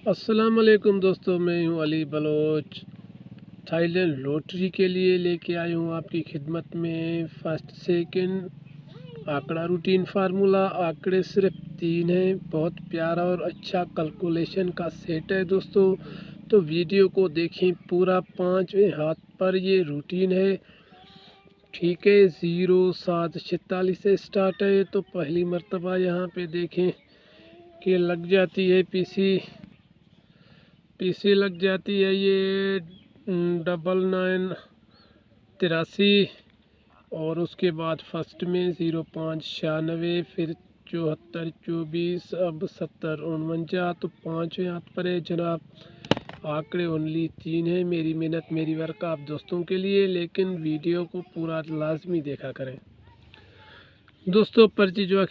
अस्सलाम वालेकुम दोस्तों, मैं हूं अली बलोच। थाईलैंड लॉटरी के लिए लेके आया हूं आपकी खिदमत में फर्स्ट सेकंड आंकड़ा रूटीन फार्मूला। आंकड़े सिर्फ 3 हैं। बहुत प्यारा और अच्छा कैलकुलेशन का सेट है दोस्तों, तो वीडियो को देखें पूरा। 5वें हाथ पर ये रूटीन है, ठीक है। 0746 से स्टार्ट है। तो पहली मर्तबा यहाँ पे देखें कि लग जाती है पीसी लग जाती है ये 9983। और उसके बाद फर्स्ट में 0596, फिर 74 24, अब 70 49। तो 5वें हाथ पर है जनाब। आंकड़े ओनली 3 है। मेरी मेहनत मेरी वर्क आप दोस्तों के लिए, लेकिन वीडियो को पूरा लाजमी देखा करें दोस्तों। पर्ची जो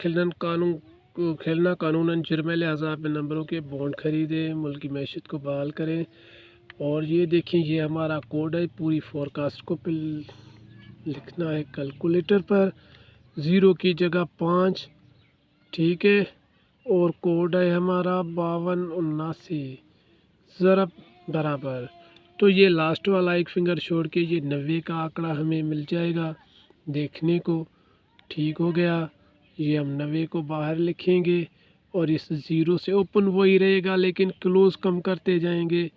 खेलना कानूनन जुर्म है, लिहाजा आप नंबरों के बॉन्ड खरीदें, मुल्क की मैशत को बहाल करें। और ये देखें, ये हमारा कोड है। पूरी फोरकास्ट को लिखना है कैलकुलेटर पर। 0 की जगह 5, ठीक है। और कोड है हमारा 5279 ज़रब बराबर। तो ये लास्ट वाला एक फिंगर छोड़ के ये 90 का आंकड़ा हमें मिल जाएगा देखने को। ठीक हो गया। ये हम 90 को बाहर लिखेंगे और इस 0 से ओपन वही रहेगा, लेकिन क्लोज कम करते जाएंगे।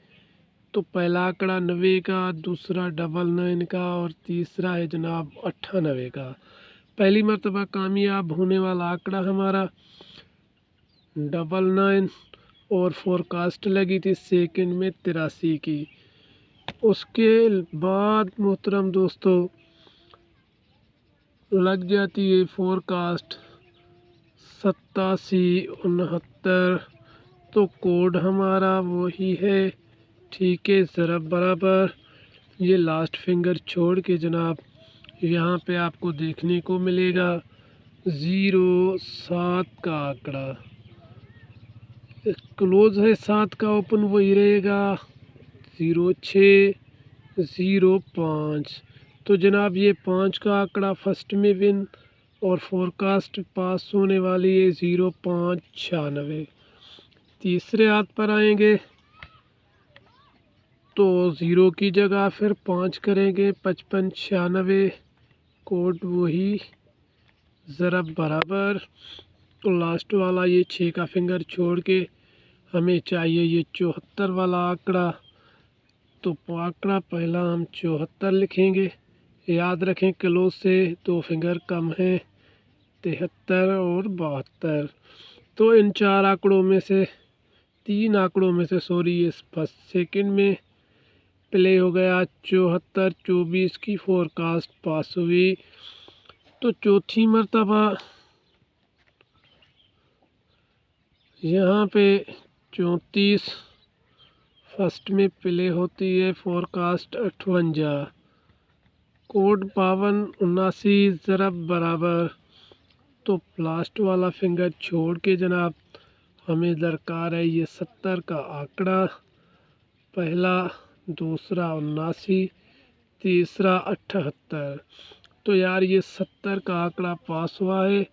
तो पहला आंकड़ा 90 का, दूसरा 99 का, और तीसरा है जनाब 98 का। पहली मर्तबा कामयाब होने वाला आंकड़ा हमारा 99, और फोरकास्ट लगी थी सेकंड में 83 की। उसके बाद मोहतरम दोस्तों लग जाती है फोरकास्ट 8769। तो कोड हमारा वही है, ठीक है, ज़रब बराबर। ये लास्ट फिंगर छोड़ के जनाब यहाँ पे आपको देखने को मिलेगा 07 का आंकड़ा। क्लोज है 7 का, ओपन वही रहेगा 0605। तो जनाब ये 5 का आंकड़ा फर्स्ट में विन, और फोरकास्ट पास होने वाली है 0596। तीसरे हाथ पर आएंगे तो 0 की जगह फिर 5 करेंगे 5596। कोड वही ज़रब बराबर। तो लास्ट वाला ये 6 का फिंगर छोड़ के हमें चाहिए ये 74 वाला आंकड़ा। तो आंकड़ा पहला हम 74 लिखेंगे। याद रखें क्लोज से 2 फिंगर कम है, 73 और 72। तो इन 4 आंकड़ों में से 3 आंकड़ों में से ये फर्स्ट सेकंड में प्ले हो गया। 74 24 की फोरकास्ट पास हुई। तो चौथी मर्तबा यहाँ पे 34 फर्स्ट में प्ले होती है, फोरकास्ट 58। कोड 5279 ज़रब बराबर। तो लास्ट वाला फिंगर छोड़ के जनाब हमें दरकार है ये 70 का आंकड़ा। पहला, दूसरा 79, तीसरा 78। तो यार ये 70 का आंकड़ा पास हुआ है।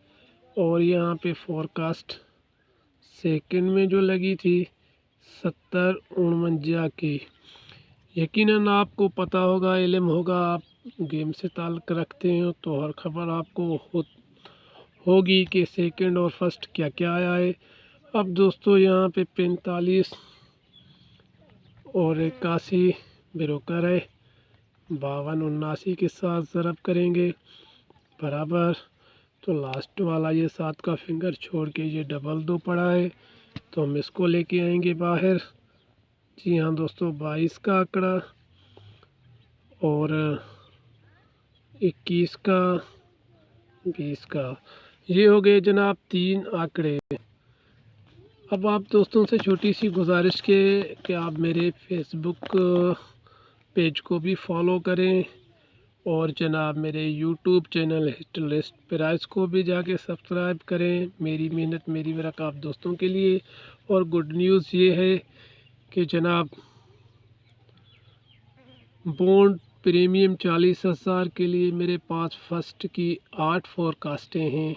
और यहाँ पे फोरकास्ट सेकंड में जो लगी थी 70 49 की। यकीनन आपको पता होगा, इल्म होगा, आप गेम से ताल्लुक़ रखते हो तो हर खबर आपको होगी कि सेकंड और फर्स्ट क्या क्या आया है। अब दोस्तों यहाँ पे 45 और 81 ब्रोकर है। 5279 के साथ ज़रब करेंगे बराबर। तो लास्ट वाला ये 7 का फिंगर छोड़ के ये डबल 2 पड़ा है, तो हम इसको लेके आएंगे बाहर। जी हाँ दोस्तों, 22 का आंकड़ा और 21 का, 20 का, ये हो गए जनाब 3 आंकड़े। अब आप दोस्तों से छोटी सी गुजारिश के कि आप मेरे फेसबुक पेज को भी फॉलो करें, और जनाब मेरे यूट्यूब चैनल हिस्टलिस्ट प्राइस को भी जाके सब्सक्राइब करें। मेरी मेहनत मेरी वर्क आप दोस्तों के लिए। और गुड न्यूज़ ये है कि जनाब बॉन्ड प्रीमियम 40,000 के लिए मेरे पास फर्स्ट की 8 फोरकास्टें हैं।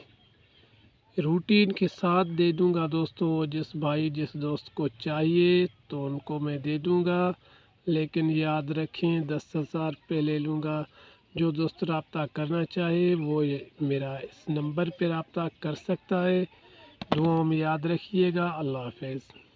रूटीन के साथ दे दूंगा दोस्तों। जिस भाई जिस दोस्त को चाहिए तो उनको मैं दे दूंगा, लेकिन याद रखें 10,000 पे ले लूँगा। जो दोस्त रब्ता करना चाहे वो मेरा इस नंबर पे रब्ता कर सकता है। दुआओं में याद रखिएगा। अल्लाह हाफ़िज़।